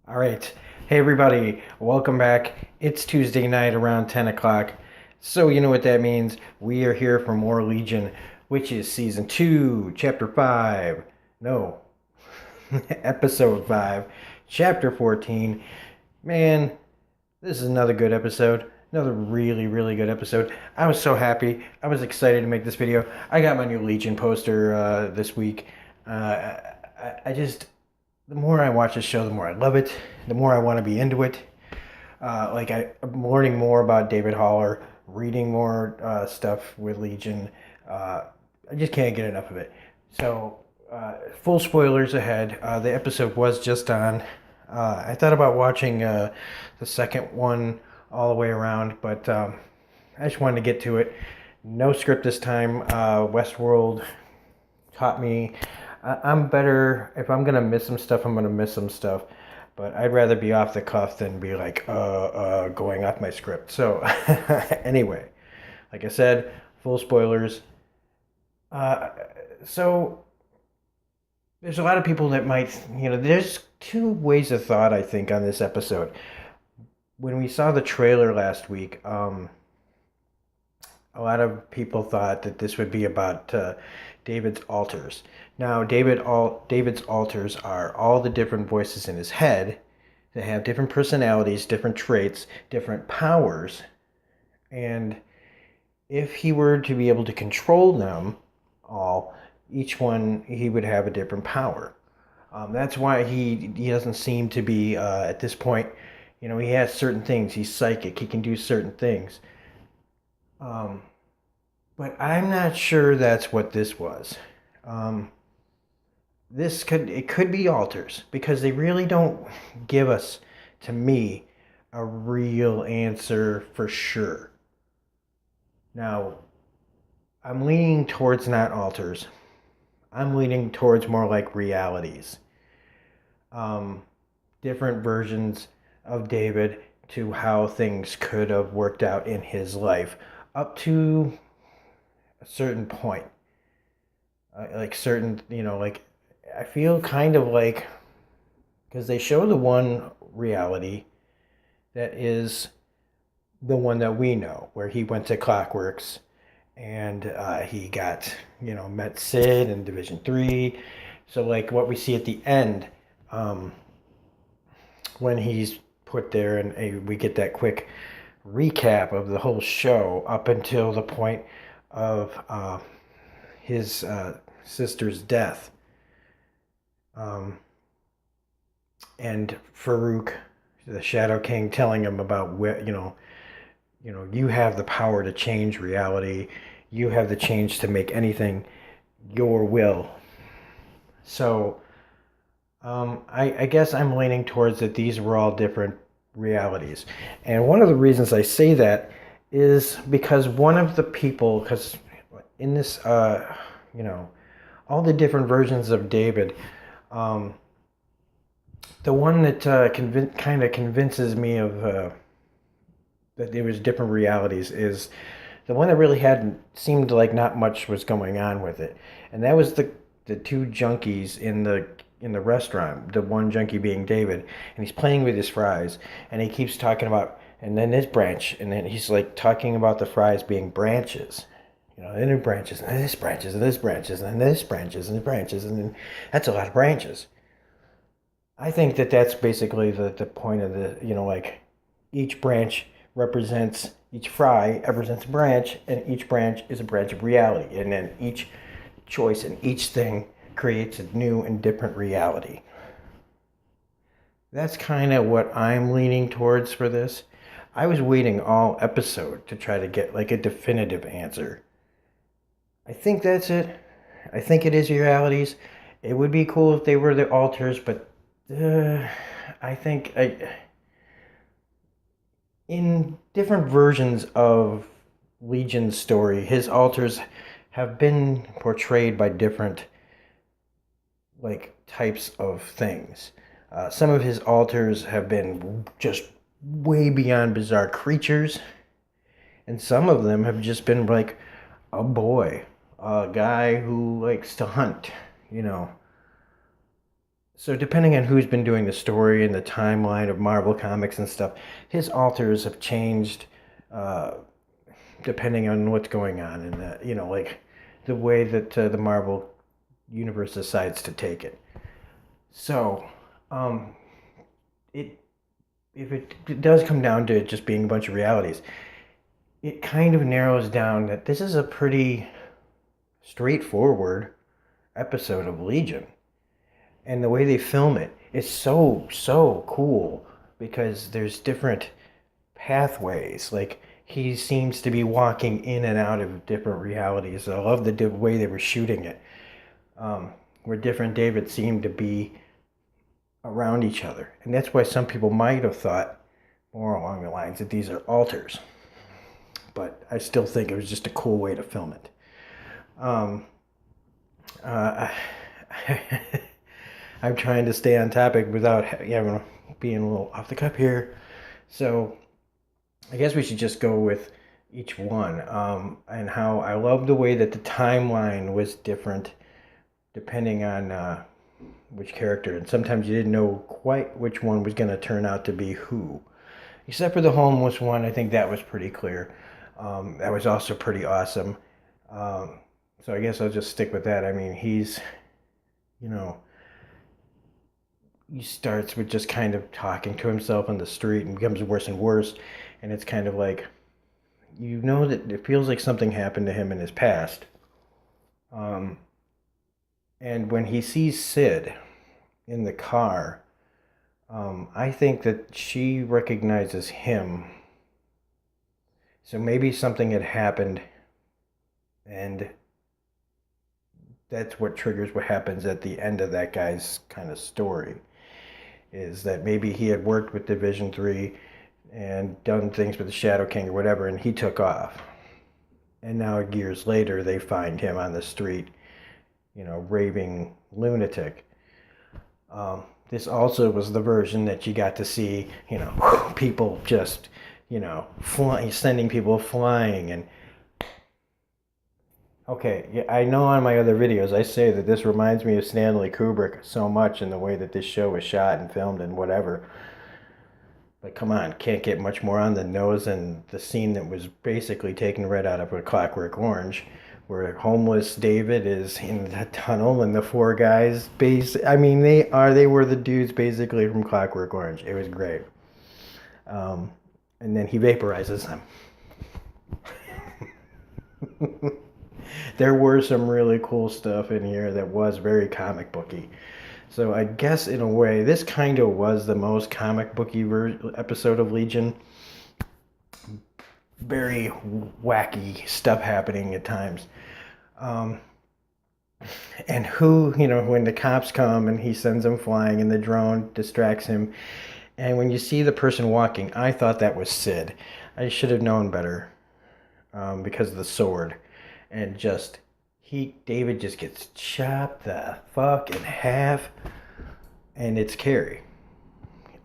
All right. Hey, everybody. Welcome back. It's Tuesday night around 10 o'clock. So, you know what that means. We are here for more Legion, which is season 2, chapter 5. No, episode 5, chapter 14. Man, this is another good episode. Another really, really good episode. I was so happy. I was excited to make this video. I got my new Legion poster this week. I just, the more I watch this show, the more I love it. The more I want to be into it. I'm learning more about David Haller, reading more stuff with Legion. I just can't get enough of it. So, full spoilers ahead. The episode was just on. I thought about watching the second one all the way around, but I just wanted to get to it. No script this time. Westworld taught me I'm better if I'm gonna miss some stuff. I'm gonna miss some stuff, but I'd rather be off the cuff than be like going off my script. So anyway, like I said, full spoilers. Uh, so there's a lot of people that might, there's two ways of thought I think on this episode. When we saw the trailer last week, a lot of people thought that this would be about David's alters. Now, David's alters are all the different voices in his head that have different personalities, different traits, different powers, and if he were to be able to control them all, each one he would have a different power. That's why he doesn't seem to be at this point. He has certain things. He's psychic. He can do certain things. Um, but I'm not sure that's what this was. Um, it could be alters because they really don't give us, to me, a real answer for sure. Now, I'm leaning towards not alters. I'm leaning towards more like realities. Um, Different versions of David to how things could have worked out in his life up to a certain point. Like certain, like I feel kind of like because they show the one reality that is the one that we know, where he went to Clockworks and he got, met Sid in Division 3. So like what we see at the end, um, when he's put there, and we get that quick recap of the whole show up until the point of his sister's death. Um, and Farouk, the Shadow King, telling him about you have the power to change reality. You have the change to make anything your will. So I guess I'm leaning towards that these were all different realities. And one of the reasons I say that is because one of the people, because in this, all the different versions of David, um, the one that kind of convinces me of that there was different realities is the one that really hadn't seemed like not much was going on with it, and that was the two junkies in the restaurant. The one junkie being David, and he's playing with his fries, and he keeps talking about, and then this branch, and then he's like talking about the fries being branches. And then branches, and this branches, and this branches, and then this branches, and this branches, and then that's a lot of branches. I think that that's basically the point of the, like each branch represents, each fry represents a branch, and each branch is a branch of reality. And then each choice and each thing creates a new and different reality. That's kind of what I'm leaning towards for this. I was waiting all episode to try to get like a definitive answer. I think that's it. I think it is realities. It would be cool if they were the alters, but uh, I think in different versions of Legion's story, his alters have been portrayed by different like types of things. Some of his alters have been just way beyond bizarre creatures, and some of them have just been like a boy, a guy who likes to hunt, you know. So depending on who's been doing the story and the timeline of Marvel Comics and stuff, his alters have changed uh, depending on what's going on and like the way that the Marvel universe decides to take it. So, um, it if it does come down to it just being a bunch of realities, it kind of narrows down that this is a pretty straightforward episode of Legion. And the way they film it is so cool because there's different pathways. Like he seems to be walking in and out of different realities. I love the way they were shooting it, where different Davids seem to be around each other, and that's why some people might have thought more along the lines that these are alters. But I still think it was just a cool way to film it. Um, uh, I'm trying to stay on topic without being a little off the cuff here. So I guess we should just go with each one, and how I love the way that the timeline was different depending on which character. And sometimes you didn't know quite which one was going to turn out to be who. Except for the homeless one, I think that was pretty clear. That was also pretty awesome. So I guess I'll just stick with that. I mean, he's, you know, he starts with just kind of talking to himself on the street and becomes worse and worse. And it's kind of like, that it feels like something happened to him in his past. Um, and when he sees Sid in the car, I think that she recognizes him. So maybe something had happened, and that's what triggers what happens at the end of that guy's kind of story. Is that maybe he had worked with Division 3 and done things with the Shadow King or whatever, and he took off. And now years later, they find him on the street, raving lunatic. This also was the version that you got to see, people just, sending people flying. And okay, yeah, I know on my other videos I say that this reminds me of Stanley Kubrick so much in the way that this show was shot and filmed and whatever. But come on, can't get much more on the nose than the scene that was basically taken right out of A Clockwork Orange, where homeless David is in the tunnel and the four guys they were the dudes basically from Clockwork Orange. It was great. And then he vaporizes them. There were some really cool stuff in here that was very comic booky. So I guess in a way, this kind of was the most comic booky episode of Legion. Very wacky stuff happening at times. And when the cops come and he sends them flying and the drone distracts him. And when you see the person walking, I thought that was Sid. I should have known better because of the sword. And David just gets chopped the fuck in half, and it's Carrie.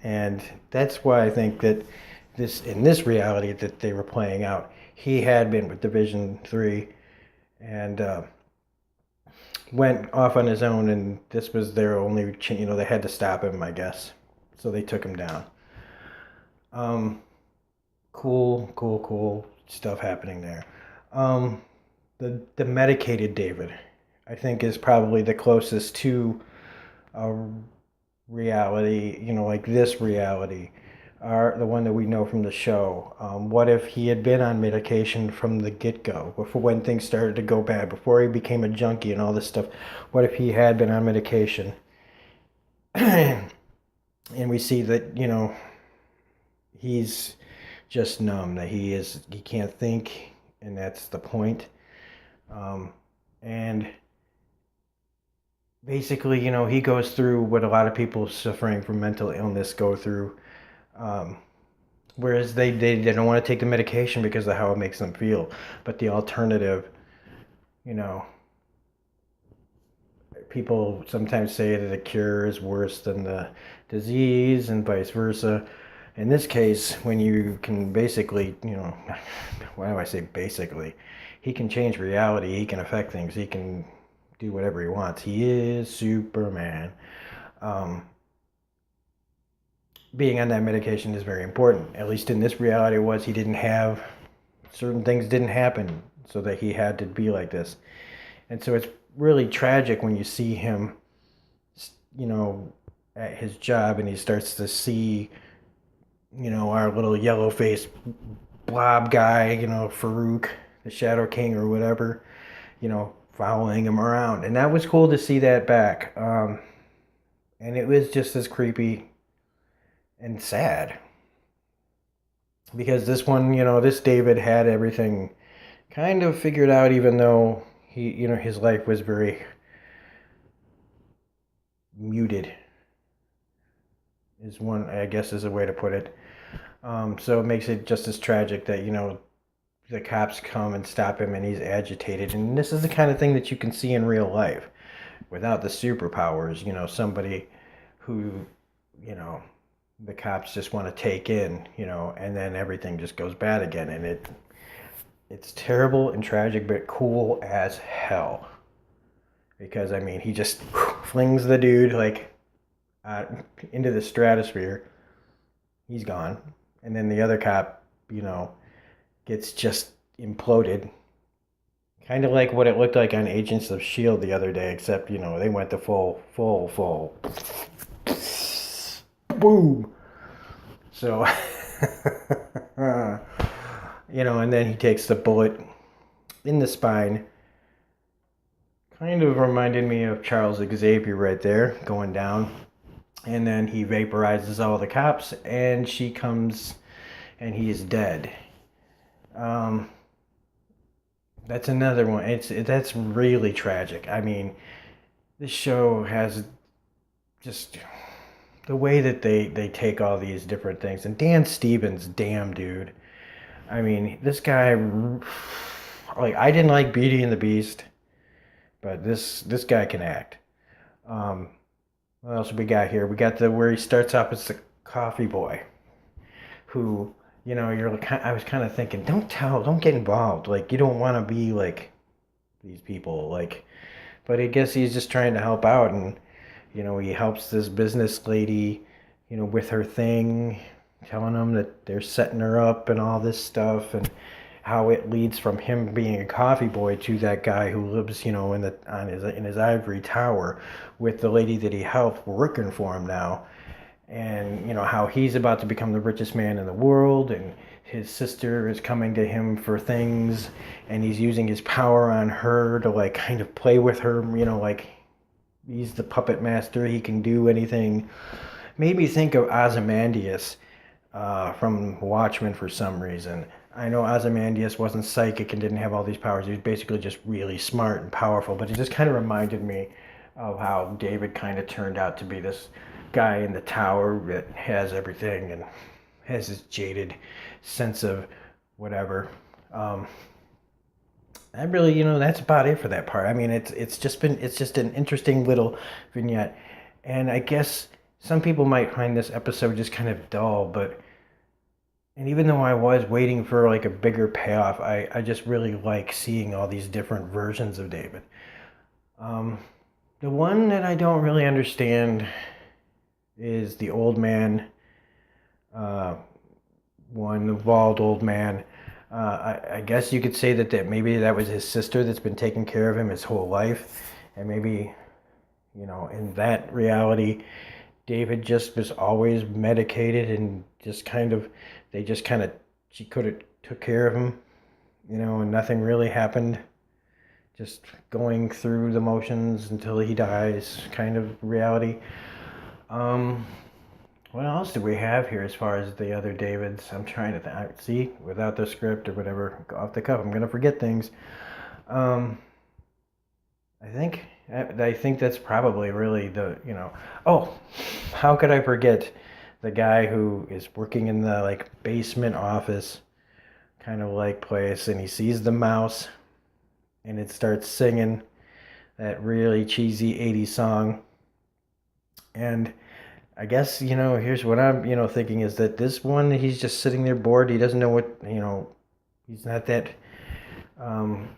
And that's why I think that in this reality that they were playing out, he had been with Division 3 and went off on his own, and this was their only, they had to stop him, I guess. So they took him down. Cool stuff happening there. The medicated David, I think, is probably the closest to a reality, like this reality, are the one that we know from the show. What if he had been on medication from the get-go, before when things started to go bad, before he became a junkie and all this stuff? What if he had been on medication? And we see that, he's just numb, that he can't think, and that's the point. And basically, he goes through what a lot of people suffering from mental illness go through. Whereas they don't want to take the medication because of how it makes them feel. But the alternative, people sometimes say that the cure is worse than the disease and vice versa. In this case, when you can basically, why do I say basically? He can change reality, he can affect things, he can do whatever he wants. He is Superman. Um, being on that medication is very important. At least in this reality was he didn't have certain things didn't happen so that he had to be like this. And so it's really tragic when you see him, you know, at his job and he starts to see, our little yellow faced blob guy, Farouk, the Shadow King or whatever, following him around. And that was cool to see that back. And it was just as creepy and sad because this one, this David had everything kind of figured out, even though his life was very muted, is one, I guess, is a way to put it. So it makes it just as tragic that, the cops come and stop him and he's agitated. And this is the kind of thing that you can see in real life without the superpowers, somebody who, the cops just want to take in, and then everything just goes bad again. And it's terrible and tragic, but cool as hell. Because, I mean, he just flings the dude, like, into the stratosphere. He's gone. And then the other cop, gets just imploded. Kind of like what it looked like on Agents of S.H.I.E.L.D. the other day, except, they went to full. Boom! So, and then he takes the bullet in the spine. Kind of reminded me of Charles Xavier right there, going down. And then he vaporizes all the cops, and she comes, and he's dead. That's another one. That's really tragic. I mean, this show has just the way that they take all these different things. And Dan Stevens, damn dude. I mean, this guy, like, I didn't like Beauty and the Beast, but this guy can act. What else we got here? We got where he starts off as the coffee boy, who, I was kind of thinking, don't get involved. Like, you don't want to be like these people. Like, but I guess he's just trying to help out, and he helps this business lady, with her thing, telling them that they're setting her up and all this stuff, and how it leads from him being a coffee boy to that guy who lives, in his ivory tower with the lady that he helped working for him now. And how he's about to become the richest man in the world, and his sister is coming to him for things, and he's using his power on her to, like, kind of play with her, like he's the puppet master, he can do anything. Made me think of Ozymandias from Watchmen for some reason. I know Ozymandias wasn't psychic and didn't have all these powers. He was basically just really smart and powerful, but it just kind of reminded me of how David kind of turned out to be this guy in the tower that has everything and has this jaded sense of whatever. I really, that's about it for that part. I mean, it's just an interesting little vignette, and I guess some people might find this episode just kind of dull, but. And even though I was waiting for, like, a bigger payoff, I just really like seeing all these different versions of David. The one that I don't really understand is the old man, the bald old man. I guess you could say that maybe that was his sister that's been taking care of him his whole life. And maybe, in that reality, David just was always medicated and just kind of, she could have took care of him, and nothing really happened. Just going through the motions until he dies, kind of reality. What else do we have here as far as the other Davids? I'm trying to see, without the script or whatever, off the cuff, I'm gonna forget things. I think that's probably really oh, how could I forget the guy who is working in the, like, basement office kind of like place, and he sees the mouse and it starts singing that really cheesy 80s song. And I guess, here's what I'm, thinking is that this one, he's just sitting there bored. He doesn't know what, he's not that, doesn't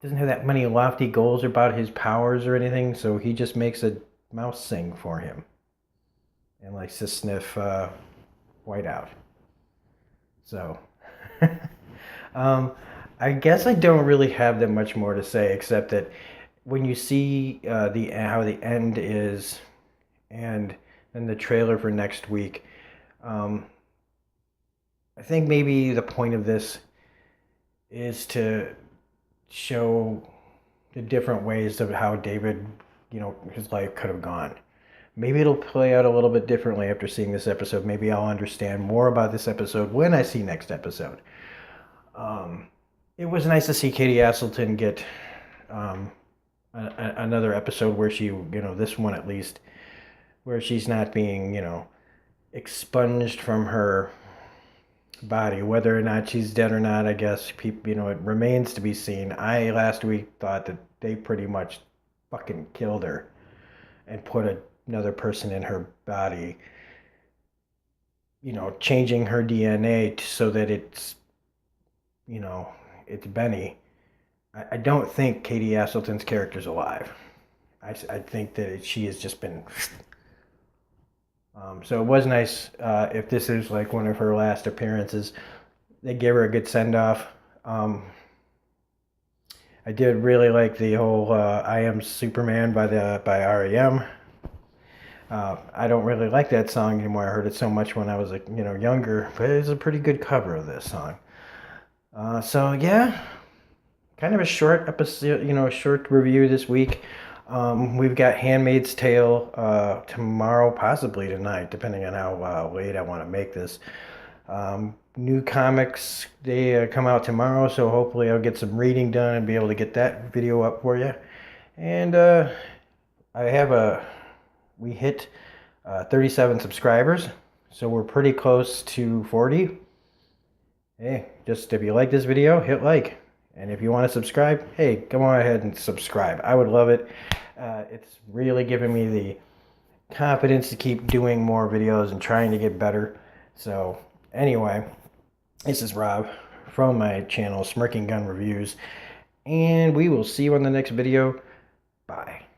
have that many lofty goals about his powers or anything. So he just makes a mouse sing for him and likes to sniff whiteout. So, I guess I don't really have that much more to say except that when you see the how the end is, and then the trailer for next week, I think maybe the point of this is to show the different ways of how David, his life could have gone. Maybe it'll play out a little bit differently after seeing this episode. Maybe I'll understand more about this episode when I see next episode. It was nice to see Katie Aselton get another episode where she, this one at least, where she's not being, expunged from her body. Whether or not she's dead or not, I guess people, it remains to be seen. I last week thought that they pretty much fucking killed her and put another person in her body, changing her DNA so that it's, it's Benny. I don't think Katie Aselton's character's alive. I think that she has just been. So it was nice. If this is like one of her last appearances, they gave her a good send off. I did really like the whole "I Am Superman" by REM. I don't really like that song anymore. I heard it so much when I was younger, but it's a pretty good cover of this song. So yeah, kind of a short episode, a short review this week. We've got Handmaid's Tale tomorrow, possibly tonight, depending on how late I want to make this. New comics, they come out tomorrow, so hopefully I'll get some reading done and be able to get that video up for you. And we hit 37 subscribers, so we're pretty close to 40. Hey, just if you like this video, hit like. And if you want to subscribe, hey, come on ahead and subscribe. I would love it. It's really giving me the confidence to keep doing more videos and trying to get better. So anyway, this is Rob from my channel, Smirking Gun Reviews. And we will see you on the next video. Bye.